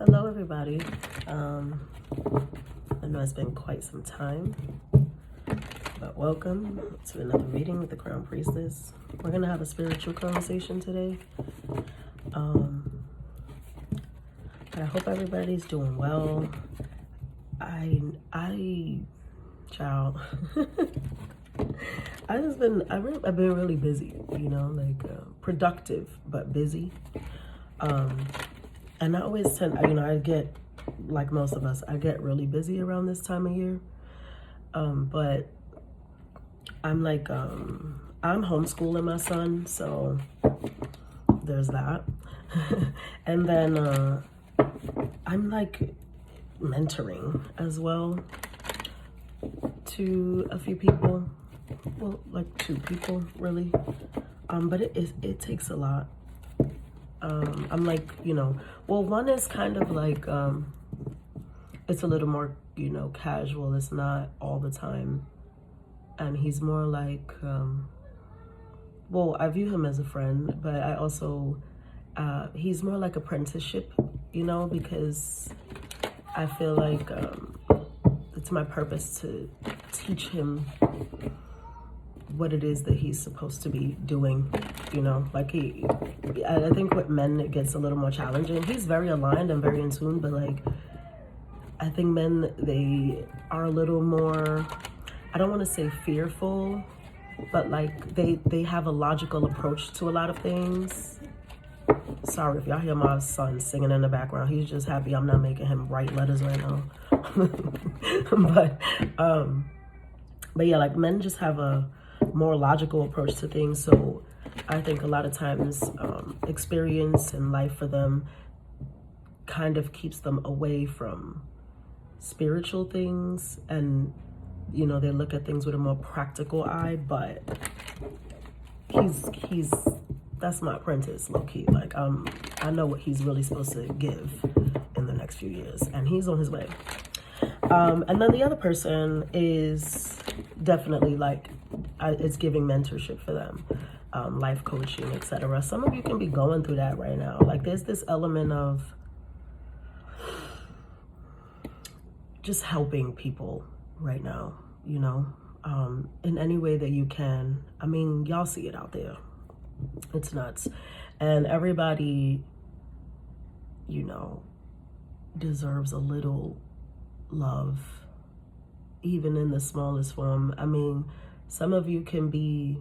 Hello, everybody. I know it's been quite some time, but welcome to another reading with the Crown Priestess. We're gonna have a spiritual conversation today. I hope everybody's doing well. Child, I've been really busy, productive but busy. And I always tend, I get, like most of us, I get really busy around this time of year. But I'm I'm homeschooling my son, so there's that. And then I'm mentoring as well to a few people. Well, like 2 people really. But it takes a lot. I'm one is kind of it's a little more, casual. It's not all the time. And he's more I view him as a friend, but I also, he's more like apprenticeship, because I feel like it's my purpose to teach him what it is that he's supposed to be doing, I think with men it gets a little more challenging. He's very aligned and very in tune, but I think men, they are a little more, I don't want to say fearful, but they have a logical approach to a lot of things. Sorry if y'all hear my son singing in the background. He's just happy I'm not making him write letters right now. but yeah, men just have a more logical approach to things. So I think a lot of times experience and life for them kind of keeps them away from spiritual things, and they look at things with a more practical eye. But he's that's my apprentice, low-key. I know what he's really supposed to give in the next few years, and he's on his way. And then the other person is definitely it's giving mentorship for them, life coaching, etc. Some of you can be going through that right now. There's this element of just helping people right now, in any way that you can. I mean, y'all see it out there. It's nuts. And everybody, deserves a little love, even in the smallest form. I mean, some of you can be,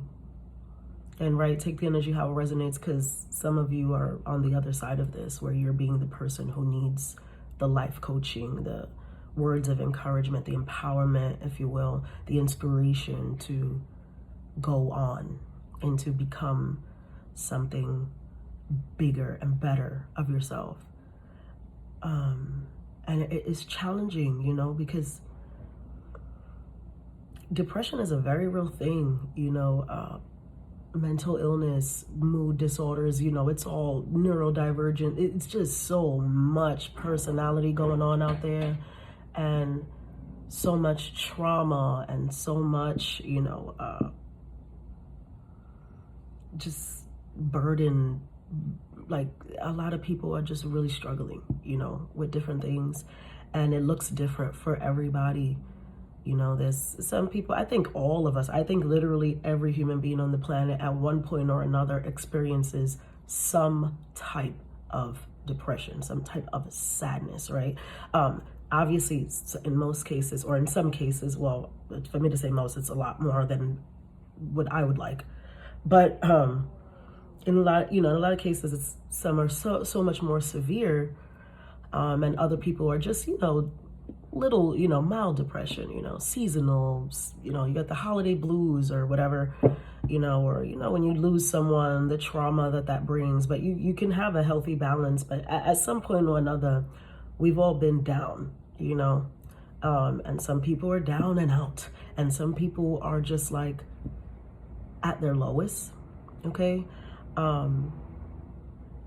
and take the energy how it resonates, because some of you are on the other side of this, where you're being the person who needs the life coaching, the words of encouragement, the empowerment, if you will, the inspiration to go on and to become something bigger and better of yourself. And it's challenging, because depression is a very real thing, mental illness, mood disorders, it's all neurodivergent. It's just so much personality going on out there, and so much trauma, and so much, just burden. A lot of people are just really struggling, with different things, and it looks different for everybody. There's some people, I think all of us, I think literally every human being on the planet at one point or another experiences some type of depression, some type of sadness, right? Obviously, in most cases, or in some cases, well, for me to say most, it's a lot more than what I would like. But in a lot of cases, some are so much more severe, and other people are just, little, mild depression, seasonal, you got the holiday blues or whatever, or, when you lose someone, the trauma that brings. But you can have a healthy balance. But at some point or another, we've all been down, and some people are down and out, and some people are just at their lowest, okay? And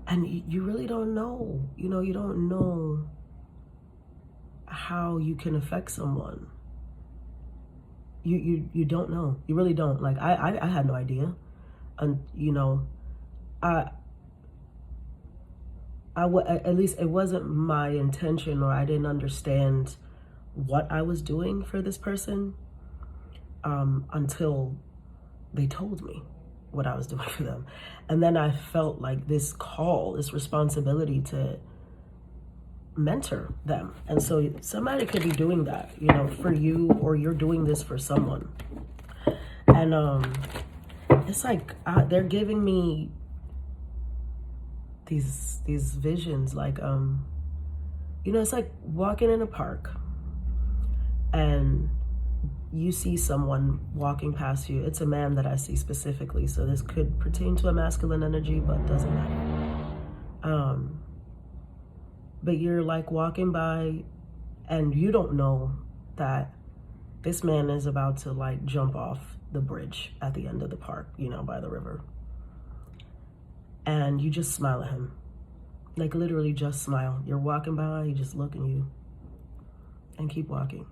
you really don't know, you don't know how you can affect someone. You don't know. You really don't. I had no idea. And I at least it wasn't my intention, or I didn't understand what I was doing for this person until they told me what I was doing for them. And then I felt like this call, this responsibility to mentor them. And so somebody could be doing that, you know, for you, or you're doing this for someone. And it's like they're giving me these visions, like you know, it's like walking in a park and you see someone walking past you. It's a man that I see specifically, so this could pertain to a masculine energy, but doesn't matter. But you're like walking by and you don't know that this man is about to like jump off the bridge at the end of the park, you know, by the river. And you just smile at him. Like literally just smile. You're walking by, he just look at you and keep walking.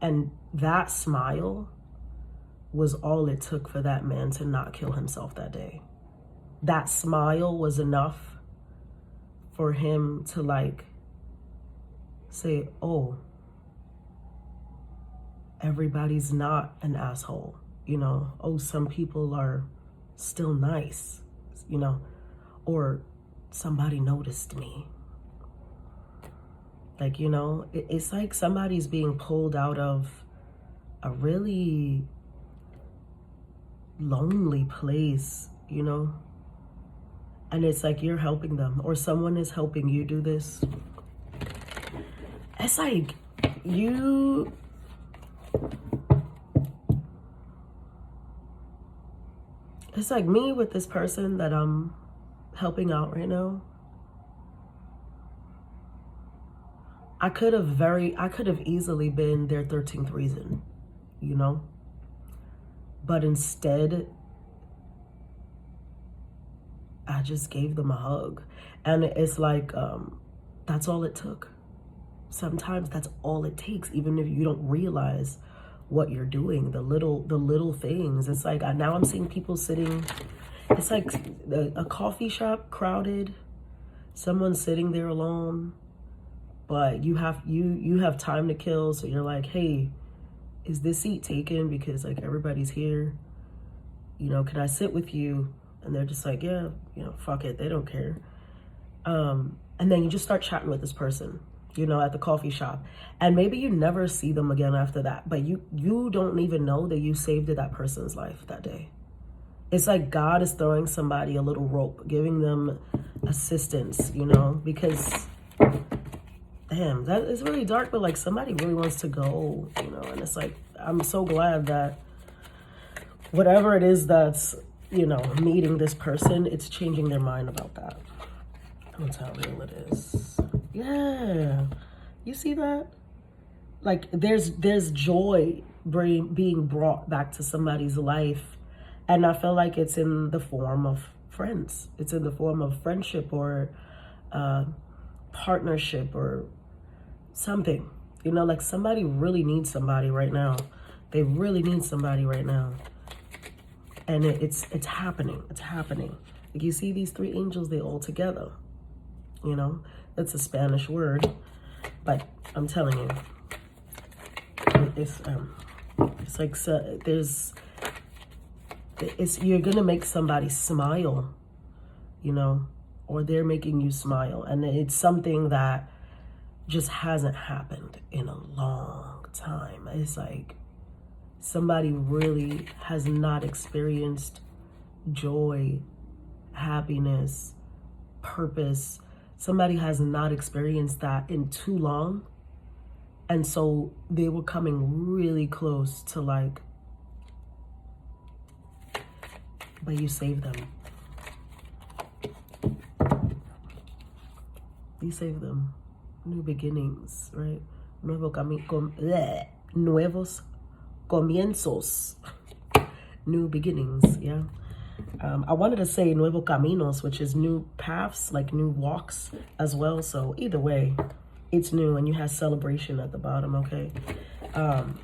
And that smile was all it took for that man to not kill himself that day. That smile was enough for him to like say, oh, everybody's not an asshole, you know. Oh, some people are still nice, you know, or somebody noticed me. Like, you know, it's like somebody's being pulled out of a really lonely place, you know, and it's like you're helping them, or someone is helping you do this. It's like it's like me with this person that I'm helping out right now. I could have easily been their 13th reason, you know? But instead, I just gave them a hug. And it's like, that's all it took. Sometimes that's all it takes, even if you don't realize what you're doing, the little things. It's like, now I'm seeing people sitting, it's like a coffee shop, crowded, someone's sitting there alone, but you have time to kill, so you're like, hey, is this seat taken? Because like everybody's here, you know, can I sit with you? And they're just like, yeah, you know, fuck it, they don't care. And then you just start chatting with this person, you know, at the coffee shop, and maybe you never see them again after that, but you don't even know that you saved that person's life that day. It's like God is throwing somebody a little rope, giving them assistance, you know, because damn, that is really dark, but like somebody really wants to go, you know. And it's like, I'm so glad that whatever it is that's, you know, meeting this person, it's changing their mind about that. That's how real it is. Yeah, you see that? Like there's joy being brought back to somebody's life, and I feel like it's in the form of friends. It's in the form of friendship, or partnership, or something, you know. Like somebody really needs somebody right now. They really need somebody right now, and it's happening. It's happening. Like you see these three angels, they all together, you know. That's a Spanish word, but I'm telling you, it's like, so you're gonna make somebody smile, you know, or they're making you smile, and it's something that just hasn't happened in a long time. It's like somebody really has not experienced joy, happiness, purpose. Somebody has not experienced that in too long. And so they were coming really close to like, but you saved them. You saved them. New beginnings, right? Nuevos comienzos. New beginnings, yeah. I wanted to say nuevos caminos, which is new paths, like new walks as well. So either way, it's new, and you have celebration at the bottom, okay? I'm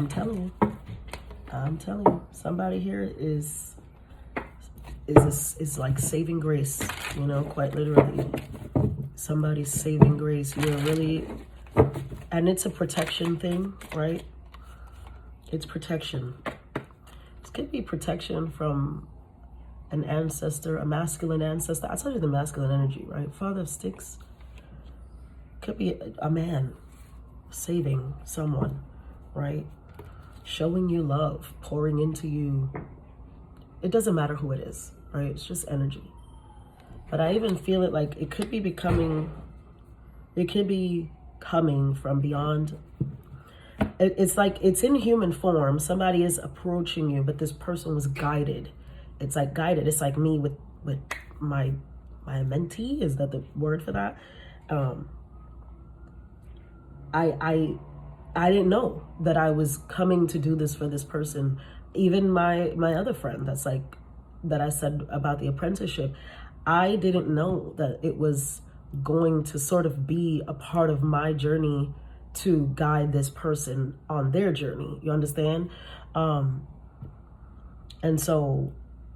telling you, somebody here is is like saving grace, you know, quite literally. Somebody's saving grace. You're really, and it's a protection thing, right? It's protection. This could be protection from an ancestor, a masculine ancestor. I told you the masculine energy, right? Father of sticks. Could be a man saving someone, right? Showing you love, pouring into you. It doesn't matter who it is, right? It's just energy. But I even feel it like it could be coming from beyond. It's like it's in human form. Somebody is approaching you, but this person was guided. It's like guided. It's like me with my mentee. Is that the word for that? I didn't know that I was coming to do this for this person. Even my other friend that I said about the apprenticeship, I didn't know that it was going to sort of be a part of my journey to guide this person on their journey. You understand? And so,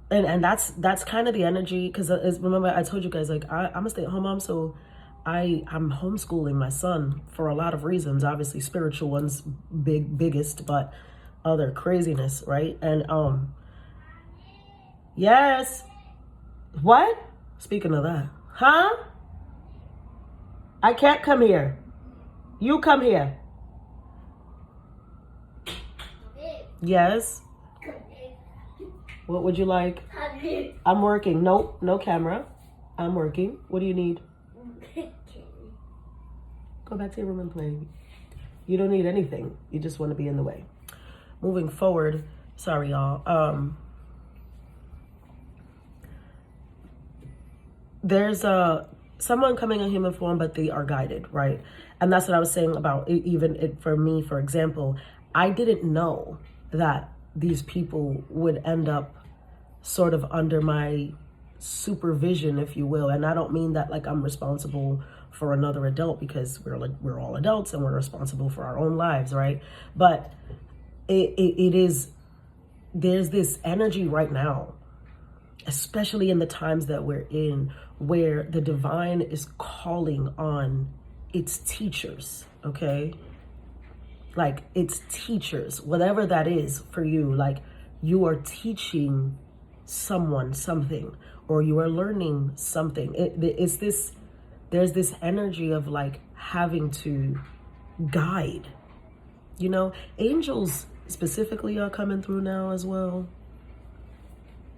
and that's kind of the energy, because remember I told you guys, like, I'm a stay-at-home mom, so I'm homeschooling my son for a lot of reasons. Obviously spiritual ones, biggest, but other craziness, right? And yes. What? Speaking of that, huh? I can't come here. You come here. Yes. What would you like? I'm working. Nope, no camera. I'm working. What do you need? Go back to your room and play. You don't need anything. You just want to be in the way. Moving forward. Sorry, y'all. There's someone coming in human form, but they are guided, right? And that's what I was saying about for me, for example. I didn't know that these people would end up sort of under my supervision, if you will. And I don't mean that like I'm responsible for another adult, because we're all adults and we're responsible for our own lives, right? But it is, there's this energy right now, especially in the times that we're in, where the divine is calling on its teachers, okay? Like its teachers, whatever that is for you, like you are teaching someone something, or you are learning something. There's this energy of like having to guide, you know? Angels specifically are coming through now as well,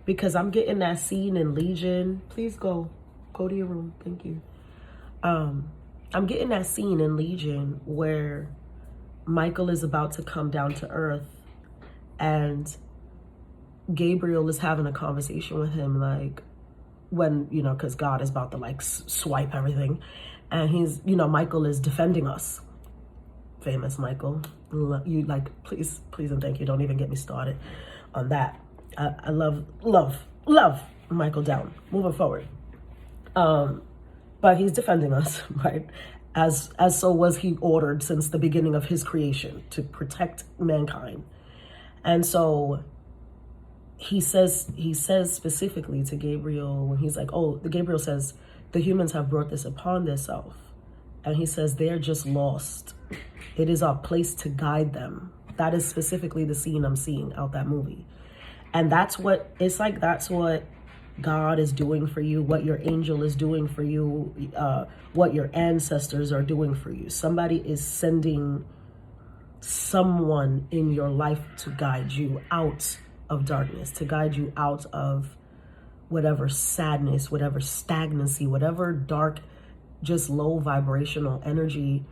because I'm getting that scene in Legion. Please go to your room. Thank you. I'm getting that scene in Legion where Michael is about to come down to earth and Gabriel is having a conversation with him, like, when, you know, because God is about to like swipe everything, and he's, you know, Michael is defending us. Famous Michael. You like, please and thank you, don't even get me started on that. I love Michael down. Moving forward. But he's defending us, right? As so was he ordered since the beginning of his creation, to protect mankind. And so he says specifically to Gabriel, when he's like, Gabriel says, the humans have brought this upon themselves. And he says, they're just lost. It is our place to guide them. That is specifically the scene I'm seeing out that movie. And that's what God is doing for you, what your angel is doing for you, what your ancestors are doing for you. Somebody is sending someone in your life to guide you out of darkness, to guide you out of whatever sadness, whatever stagnancy, whatever dark, just low vibrational energy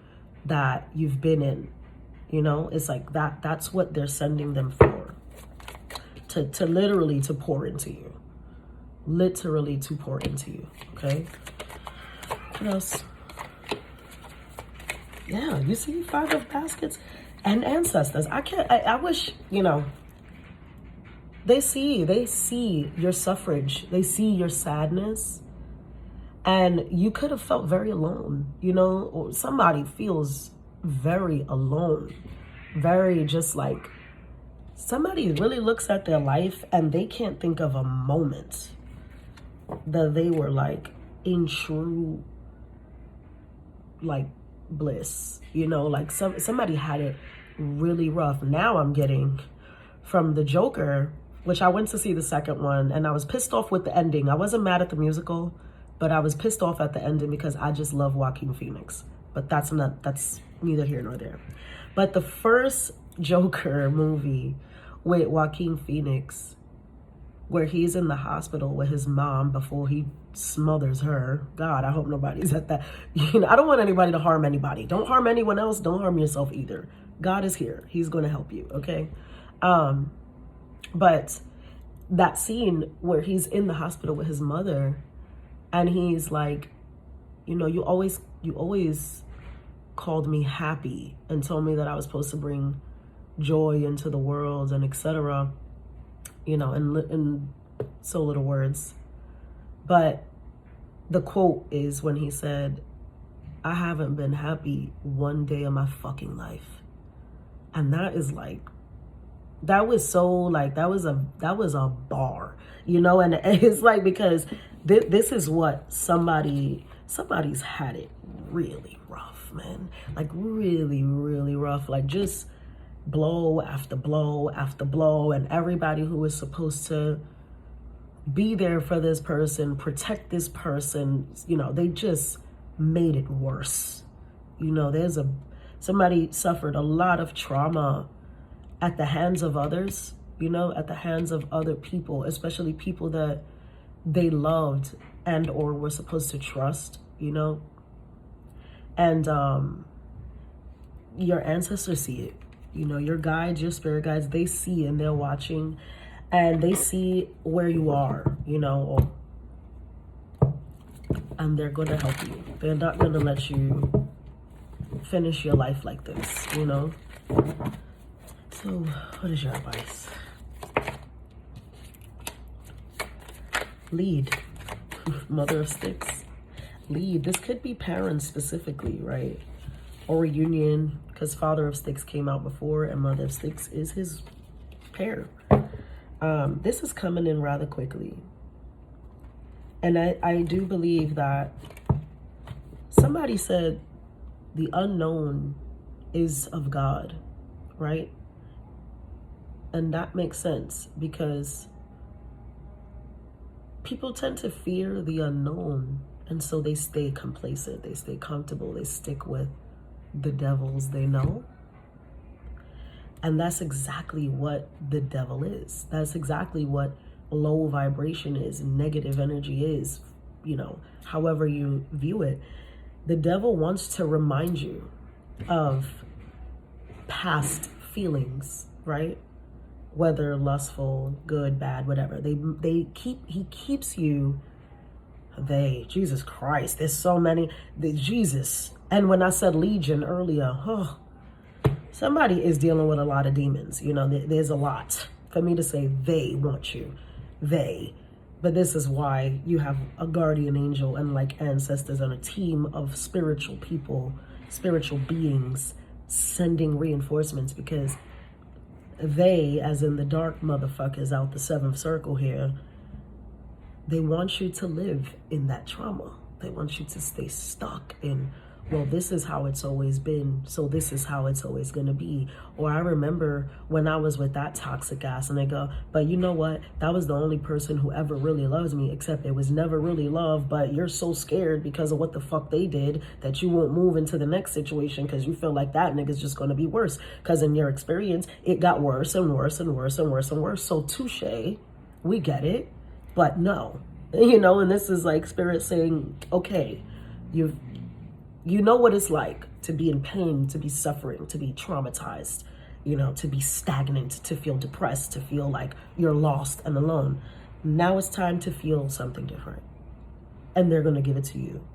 that you've been in. You know, it's like that's what they're sending them for. To literally to pour into you. Literally to pour into you. Okay? What else? Yeah, you see 5 of baskets and ancestors. I wish, you know, they see your suffrage. They see your sadness. And you could have felt very alone, you know, or somebody feels very alone, very just like, somebody really looks at their life and they can't think of a moment that they were like in true like bliss, you know, like somebody had it really rough. Now I'm getting from the Joker, which I went to see the second one, and I was pissed off with the ending. I wasn't mad at the musical, but I was pissed off at the ending because I just love Joaquin Phoenix. But that's neither here nor there. But the first Joker movie with Joaquin Phoenix, where he's in the hospital with his mom before he smothers her. God, I hope nobody's at that. You know, I don't want anybody to harm anybody. Don't harm anyone else. Don't harm yourself either. God is here. He's going to help you, okay? But that scene where he's in the hospital with his mother, and he's like, you know, you always called me happy and told me that I was supposed to bring joy into the world and etc. You know, in so little words. But the quote is when he said, I haven't been happy one day of my fucking life. And that is like, that was so like, that was a bar, you know. And it's like, because this is what somebody's had it really rough, man. Like really, really rough. Like just blow after blow after blow, and everybody who was supposed to be there for this person, protect this person, you know, they just made it worse. You know, somebody suffered a lot of trauma at the hands of others, you know, at the hands of other people, especially people that they loved and or were supposed to trust, you know. And your ancestors see it. You know, your guides, your spirit guides, they see and they're watching, and they see where you are, you know, and they're going to help you. They're not going to let you finish your life like this, you know. So what is your advice? Lead. Mother of Sticks. Lead. This could be parents specifically, right? Or a union, because Father of Sticks came out before and Mother of Sticks is his pair. This is coming in rather quickly. And I do believe that somebody said the unknown is of God, right? And that makes sense because people tend to fear the unknown. And so they stay complacent, they stay comfortable, they stick with the devils they know. And that's exactly what the devil is. That's exactly what low vibration is, negative energy is, you know, however you view it. The devil wants to remind you of past feelings, right? Whether lustful, good, bad, whatever. He keeps you, Jesus Christ, there's so many, Jesus. And when I said legion earlier, somebody is dealing with a lot of demons. You know, there's a lot. For me to say they want you, but this is why you have a guardian angel and like ancestors and a team of spiritual people, spiritual beings sending reinforcements, because they, as in the dark motherfuckers out the seventh circle here, they want you to live in that trauma. They want you to stay stuck in, well, this is how it's always been, so this is how it's always going to be. Or I remember when I was with that toxic ass and they go, but you know what? That was the only person who ever really loves me, except it was never really love, but you're so scared because of what the fuck they did that you won't move into the next situation because you feel like that nigga's just going to be worse. Because in your experience, it got worse and worse and worse and worse and worse. So touche, we get it, but no. You know, and this is like spirit saying, okay, you know what it's like to be in pain, to be suffering, to be traumatized, you know, to be stagnant, to feel depressed, to feel like you're lost and alone. Now it's time to feel something different. And they're going to give it to you.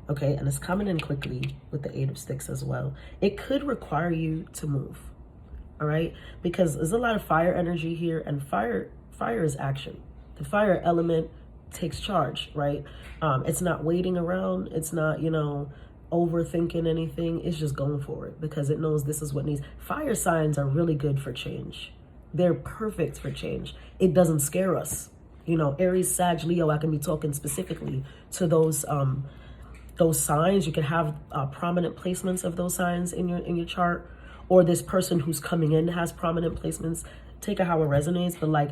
Okay. And it's coming in quickly with the 8 of Sticks as well. It could require you to move. All right. Because there's a lot of fire energy here, and fire is action. The fire element takes charge, right? It's not waiting around. It's not, you know, overthinking anything. It's just going for it because it knows this is what needs. Fire signs are really good for change. They're perfect for change. It doesn't scare us. You know, Aries, Sag, Leo, I can be talking specifically to those signs. You can have prominent placements of those signs in your chart, or this person who's coming in has prominent placements. Take it how it resonates, but like,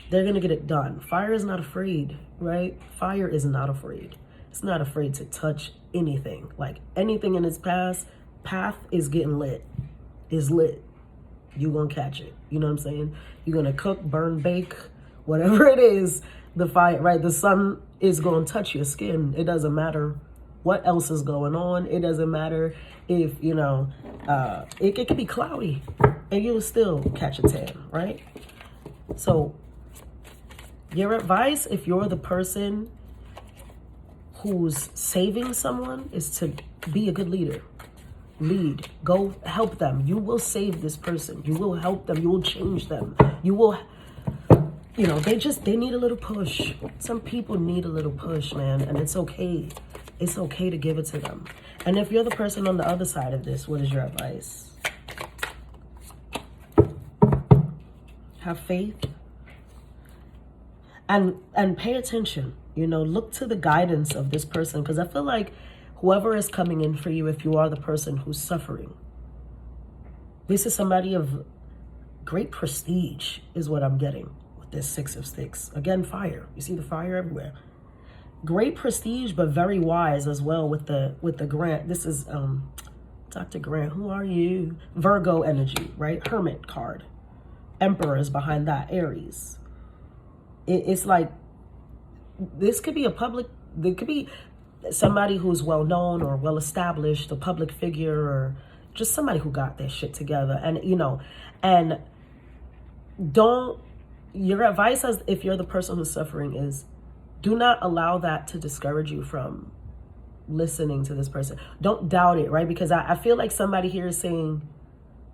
they're gonna get it done. Fire is not afraid, right? Fire is not afraid. It's not afraid to touch anything. Like, anything in its path is getting lit, is lit. You gonna catch it. You know what I'm saying? You're gonna cook, burn, bake, whatever it is, the fire, right? The sun is gonna touch your skin. It doesn't matter what else is going on. It doesn't matter if, you know, it could be cloudy and you'll still catch a tan, right? So your advice, if you're the person who's saving someone, is to be a good leader. Lead. Go help them. You will save this person. You will help them. You will change them. You will, you know, they need a little push. Some people need a little push, man, and it's okay. It's okay to give it to them. And if you're the person on the other side of this, what is your advice? Have faith. And pay attention, you know, look to the guidance of this person, because I feel like whoever is coming in for you, if you are the person who's suffering, this is somebody of great prestige is what I'm getting with this Six of Sticks. Again, fire. You see the fire everywhere. Great prestige, but very wise as well with the Grant. This is Dr. Grant. Who are you? Virgo energy, right? Hermit card. Emperor is behind that. Aries. It's like, this could be there could be somebody who's well known or well established, a public figure, or just somebody who got their shit together. And, you know, and your advice, as if you're the person who's suffering, is do not allow that to discourage you from listening to this person. Don't doubt it, right? Because I feel like somebody here is saying,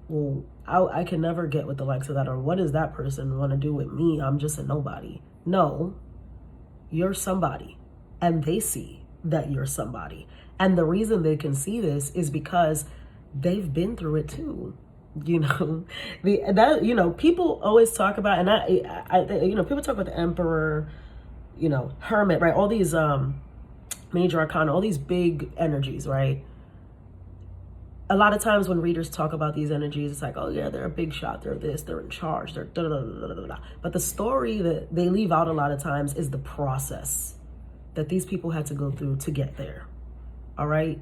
well, I can never get with the likes of that, or what does that person want to do with me? I'm just a nobody. No, you're somebody, and they see that you're somebody. And the reason they can see this is because they've been through it too. You know, you know, people always talk about, and I you know, people talk about the Emperor, you know, Hermit, right? All these major arcana, all these big energies, right? A lot of times when readers talk about these energies, it's like, oh yeah, they're a big shot, they're this, they're in charge, they're da da da da da da. But the story that they leave out a lot of times is the process that these people had to go through to get there. All right?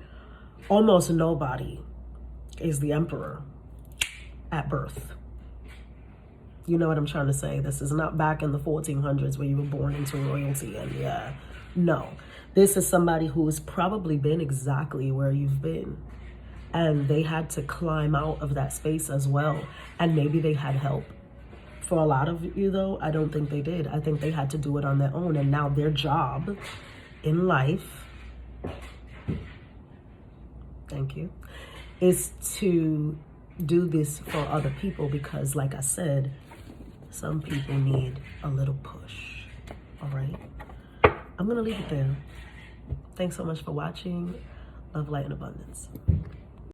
Almost nobody is the Emperor at birth. You know what I'm trying to say? This is not back in the 1400s where you were born into royalty and yeah. No. This is somebody who has probably been exactly where you've been. And they had to climb out of that space as well. And maybe they had help. For a lot of you, though, I don't think they did. I think they had to do it on their own. And now their job in life, thank you, is to do this for other people. Because, like I said, some people need a little push. All right? I'm going to leave it there. Thanks so much for watching. Love, light, and abundance.